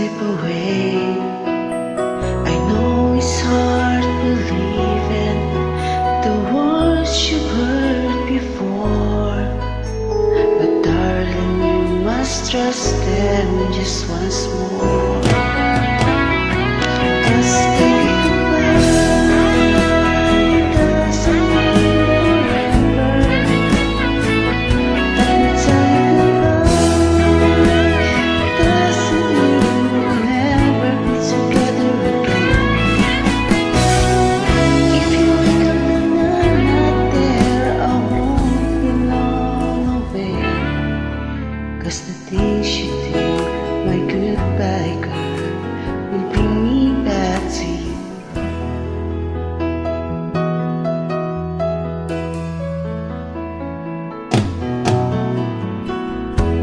slip away. I know it's hard believing the words you've heard before, but darling, you must trust them just once more. Cause the things you do, my goodbye girl, will bring me back to you.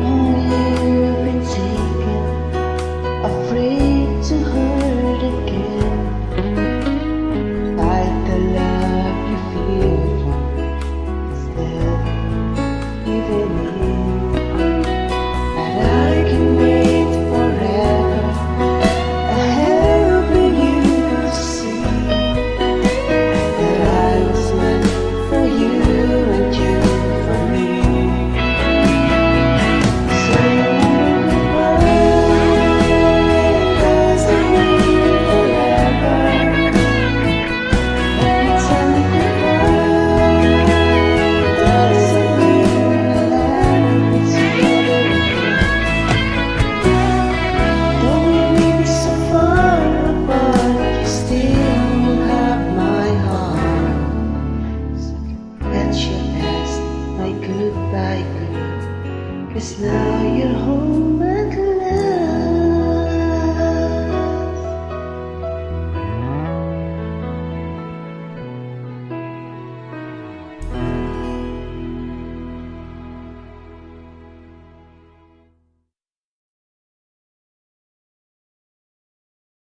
Oh, you've been taken, afraid to hurt again. Like the love you feel from instead giving in. Goodbye, girl, 'cause now you're home.